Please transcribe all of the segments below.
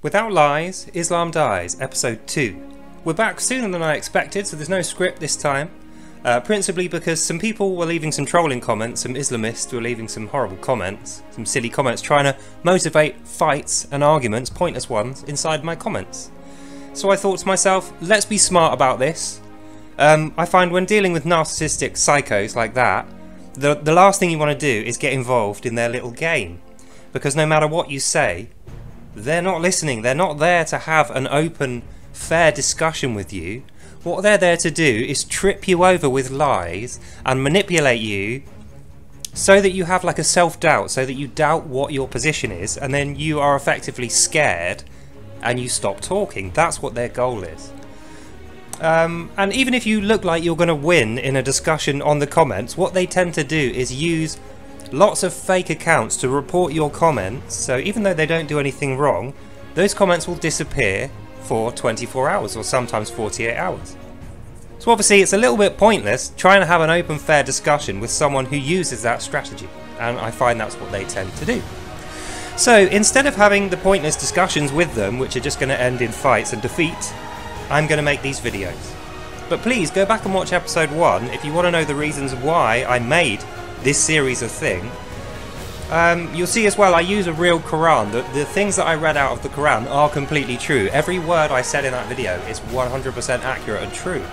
Without Lies, Islam Dies, Episode 2. We're back sooner than I expected, so there's no script this time. Principally because some people were leaving some trolling comments, some Islamists were leaving some horrible comments, some silly comments trying to motivate fights and arguments, pointless ones, inside my comments. So I thought to myself, let's be smart about this. I find when dealing with narcissistic psychos like that, the last thing you want to do is get involved in their little game. Because no matter what you say, they're not listening, they're not there to have an open, fair discussion with you. What they're there to do is trip you over with lies and manipulate you so that you have like a self-doubt, so that you doubt what your position is, and then you are effectively scared and you stop talking. That's what their goal is. And even if you look like you're going to win in a discussion on the comments, what they tend to do is use lots of fake accounts to report your comments, so even though they don't do anything wrong, those comments will disappear for 24 hours or sometimes 48 hours. So obviously it's a little bit pointless trying to have an open, fair discussion with someone who uses that strategy, and I find that's what they tend to do. So instead of having the pointless discussions with them, which are just going to end in fights and defeat, I'm going to make these videos. But please go back and watch episode 1 if you want to know the reasons why I made this series a thing. You'll see as well I use a real Quran. The things that I read out of the Quran are completely true. Every word I said in that video is 100% accurate and true.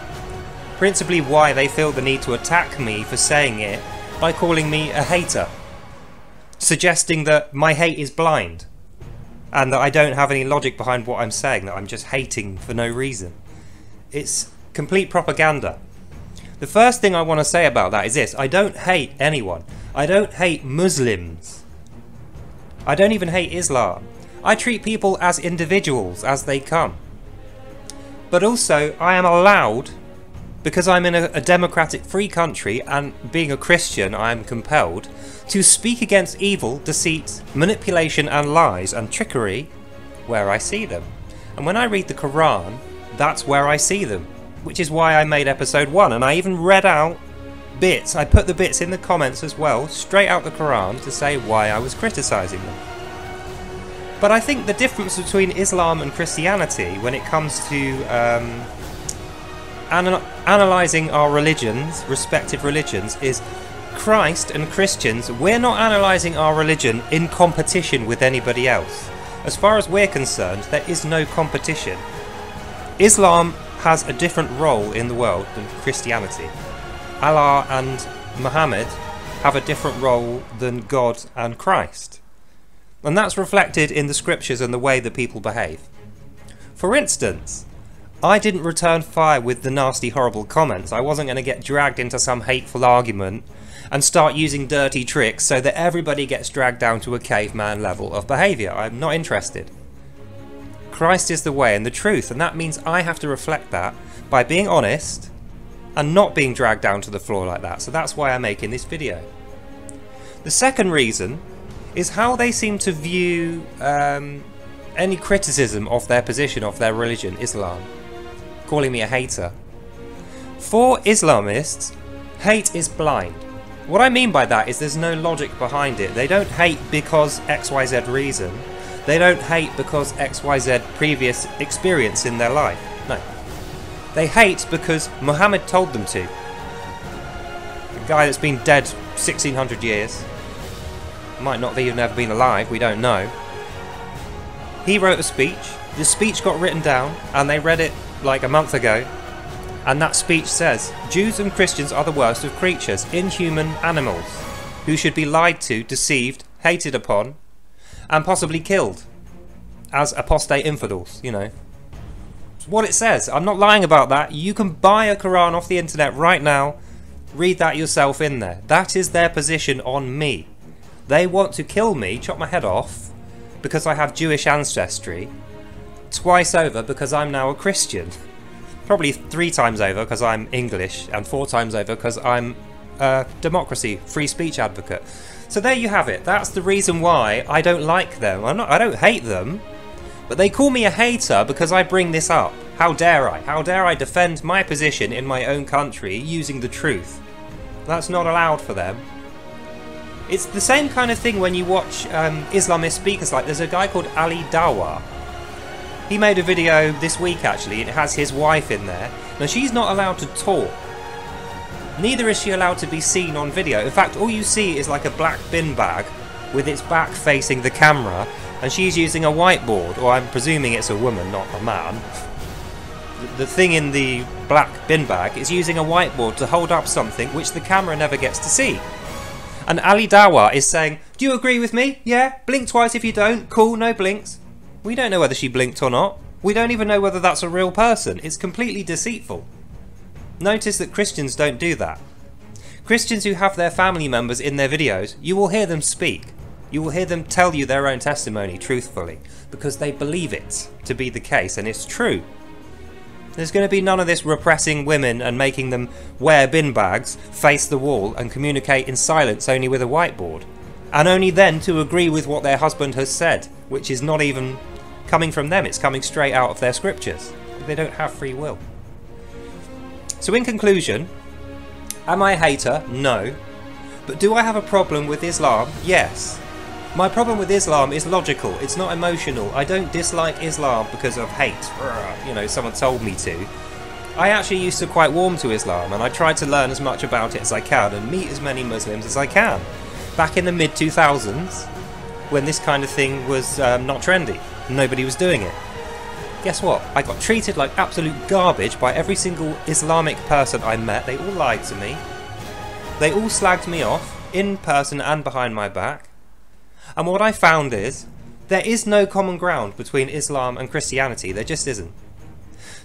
Principally why they feel the need to attack me for saying it by calling me a hater, suggesting that my hate is blind and that I don't have any logic behind what I'm saying, that I'm just hating for no reason. It's complete propaganda. The first thing I want to say about that is this: I don't hate anyone. I don't hate Muslims. I don't even hate Islam. I treat people as individuals as they come. But also I am allowed, because I'm in a democratic free country and being a Christian I am compelled, to speak against evil, deceit, manipulation and lies and trickery where I see them. And when I read the Quran, that's where I see them. Which is why I made episode 1, and I even read out bits, I put the bits in the comments as well, straight out the Quran, to say why I was criticising them. But I think the difference between Islam and Christianity when it comes to analysing our religions, respective religions, is Christ and Christians, we're not analysing our religion in competition with anybody else. As far as we're concerned, there is no competition. Islam has a different role in the world than Christianity. Allah and Muhammad have a different role than God and Christ. And that's reflected in the scriptures and the way that people behave. For instance, I didn't return fire with the nasty, horrible comments. I wasn't going to get dragged into some hateful argument and start using dirty tricks so that everybody gets dragged down to a caveman level of behaviour. I'm not interested. Christ is the way and the truth, and that means I have to reflect that by being honest and not being dragged down to the floor like that. So that's why I'm making this video. The second reason is how they seem to view any criticism of their position, of their religion, Islam, calling me a hater. For Islamists, hate is blind. What I mean by that is there's no logic behind it. They don't hate because XYZ reason. They don't hate because XYZ previous experience in their life. No. They hate because Muhammad told them to. A guy that's been dead 1600 years. Might not even have been alive, we don't know. He wrote a speech. The speech got written down and they read it like a month ago. And that speech says, Jews and Christians are the worst of creatures, inhuman animals, who should be lied to, deceived, hated upon, and possibly killed as apostate infidels, you know. It's what it says. I'm not lying about that. You can buy a Quran off the internet right now, read that yourself in there. That is their position on me. They want to kill me, chop my head off, because I have Jewish ancestry, twice over because I'm now a Christian. Probably 3 times over because I'm English, and 4 times over because I'm a democracy, free speech advocate. So there you have it. That's the reason why I don't like them. I don't hate them, but they call me a hater because I bring this up. How dare I? How dare I defend my position in my own country using the truth? That's not allowed for them. It's the same kind of thing when you watch Islamist speakers. Like, there's a guy called Ali Dawah, He made a video this week actually, it has his wife in there. Now she's not allowed to talk. Neither is she allowed to be seen on video. In fact, all you see is like a black bin bag with its back facing the camera, and she's using a whiteboard, or I'm presuming it's a woman, not a man. The thing in the black bin bag is using a whiteboard to hold up something which the camera never gets to see. And Ali Dawa is saying, do you agree with me? Yeah? Blink twice if you don't. Cool, no blinks. We don't know whether she blinked or not. We don't even know whether that's a real person. It's completely deceitful. Notice that Christians don't do that. Christians who have their family members in their videos, you will hear them speak. You will hear them tell you their own testimony truthfully, because they believe it to be the case, and it's true. There's going to be none of this repressing women and making them wear bin bags, face the wall and communicate in silence only with a whiteboard. And only then to agree with what their husband has said, which is not even coming from them, it's coming straight out of their scriptures. They don't have free will. So in conclusion, am I a hater? No. But do I have a problem with Islam? Yes. My problem with Islam is logical, it's not emotional. I don't dislike Islam because of hate, you know, someone told me to. I actually used to quite warm to Islam, and I tried to learn as much about it as I can and meet as many Muslims as I can. Back in the mid-2000s, when this kind of thing was not trendy, nobody was doing it. Guess what? I got treated like absolute garbage by every single Islamic person I met. They all lied to me. They all slagged me off, in person and behind my back. And what I found is, there is no common ground between Islam and Christianity. There just isn't.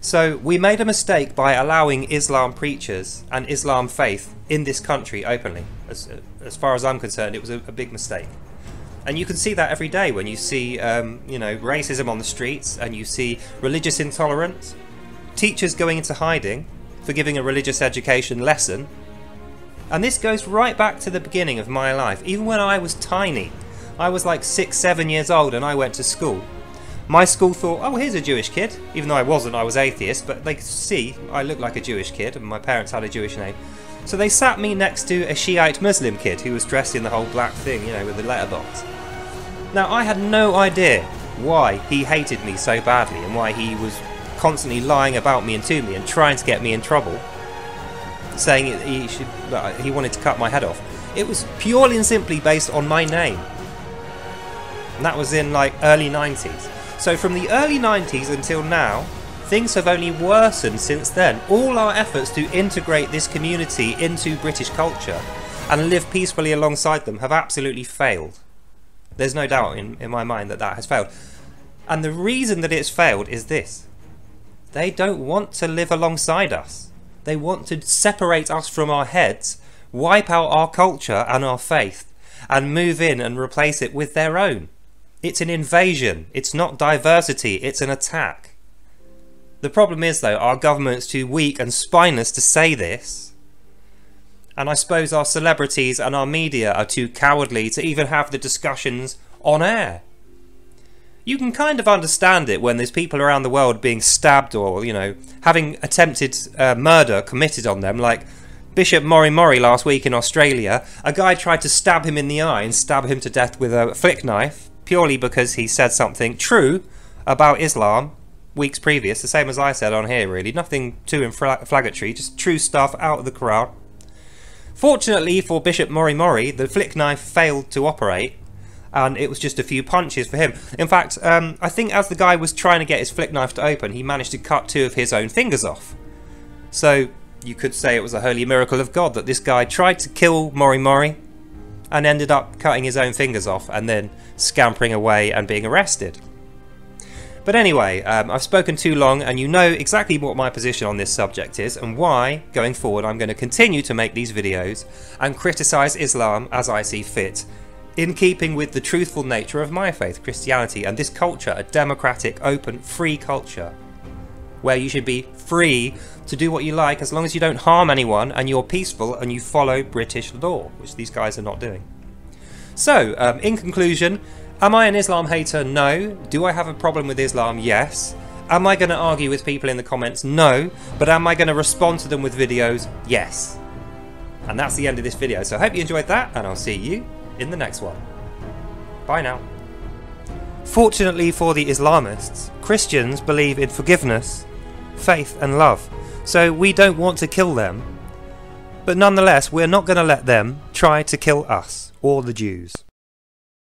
So we made a mistake by allowing Islam preachers and Islam faith in this country openly. As far as I'm concerned, it was a big mistake. And you can see that every day when you see, you know, racism on the streets, and you see religious intolerance, teachers going into hiding for giving a religious education lesson. And this goes right back to the beginning of my life. Even when I was tiny, I was like 6, 7 years old and I went to school. My school thought, oh, here's a Jewish kid. Even though I wasn't, I was atheist, but they could see I looked like a Jewish kid and my parents had a Jewish name. So they sat me next to a Shiite Muslim kid who was dressed in the whole black thing, you know, with the letterbox. Now, I had no idea why he hated me so badly and why he was constantly lying about me and to me and trying to get me in trouble, saying he wanted to cut my head off. It was purely and simply based on my name. And that was in like early 90s. So from the early 90s until now, things have only worsened since then. All our efforts to integrate this community into British culture and live peacefully alongside them have absolutely failed. There's no doubt in my mind that that has failed. And the reason that it's failed is this. They don't want to live alongside us. They want to separate us from our heads, wipe out our culture and our faith, and move in and replace it with their own. It's an invasion. It's not diversity. It's an attack. The problem is, though, our government's too weak and spineless to say this. And I suppose our celebrities and our media are too cowardly to even have the discussions on air. You can kind of understand it when there's people around the world being stabbed or, you know, having attempted murder committed on them, like Bishop Mori last week in Australia. A guy tried to stab him in the eye and stab him to death with a flick knife, purely because he said something true about Islam weeks previous, the same as I said on here really. Nothing too inflammatory, just true stuff out of the Quran. Fortunately for Bishop Mori, the flick knife failed to operate, and it was just a few punches for him. In fact, I think as the guy was trying to get his flick knife to open, he managed to cut 2 of his own fingers off. So you could say it was a holy miracle of God that this guy tried to kill Mori and ended up cutting his own fingers off and then scampering away and being arrested. But anyway, I've spoken too long, and you know exactly what my position on this subject is and why, going forward, I'm going to continue to make these videos and criticise Islam as I see fit, in keeping with the truthful nature of my faith, Christianity, and this culture, a democratic, open, free culture, where you should be free to do what you like as long as you don't harm anyone and you're peaceful and you follow British law, which these guys are not doing. So, in conclusion, am I an Islam hater? No. Do I have a problem with Islam? Yes. Am I going to argue with people in the comments? No. But am I going to respond to them with videos? Yes. And that's the end of this video. So I hope you enjoyed that, and I'll see you in the next one. Bye now. Fortunately for the Islamists, Christians believe in forgiveness, faith and love, so we don't want to kill them. But nonetheless, we're not going to let them try to kill us, or the Jews.